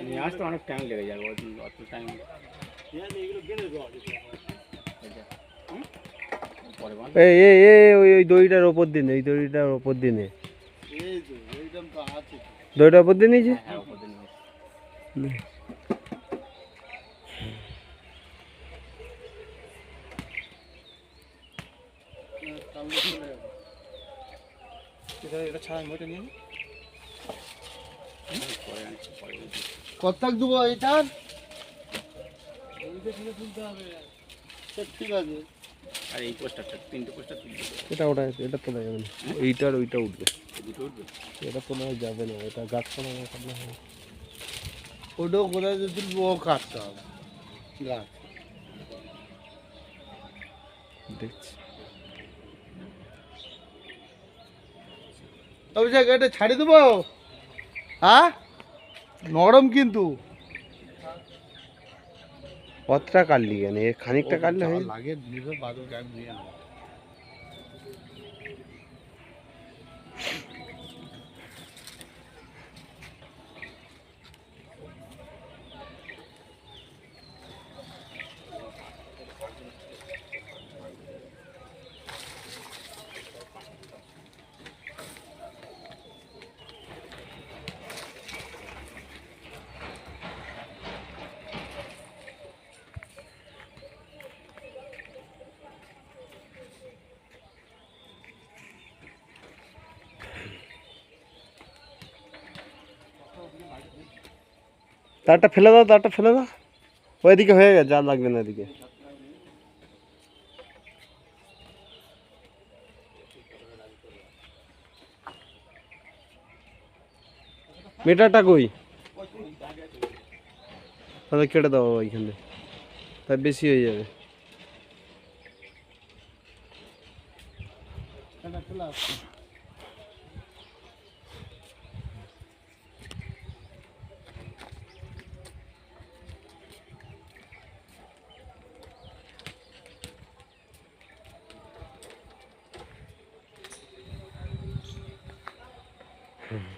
নিয়ে আসতে অনেক টাইম লেগে যাবে, অত টাইম এই এই এই ওই ওই দড়িটার ওপর দিনে, এই দড়িটার ওপর দিনে, দড়িটার ওপর দিয়ে নিয়েছে। কত দেবো এটার? ঠিক আছে। আর এই পোস্টারটা, তিনটে পোস্টার তুলতে এটা ওটা এটা তোলা যাবে না, এইটার ওইটা উঠবে, দুটো উঠবে। এটা তোলা যাবে না, এটা গাছপালা কাটলে হবে। ওটাও কোথায় তুলবো, ও কাটতে হবে গাছ। দেখছি অভিষেক এটা ছাড়ি দেবো? হ্যাঁ, নরম কিন্তু। কতটা কাটলি কেন, খানিকটা কাটলে হয়। লাগে নিবে বাদল গাছ নিয়ে নেবো। তারটা ফেলে দাও, তারটা ফেলে দাও, ওইদিকে হয়ে গেছে, যা লাগবে না এদিকে। মিটারটা কই, তাহলে কেটে দাও ওইখানে, তাই বেশি হয়ে যাবে। হুম।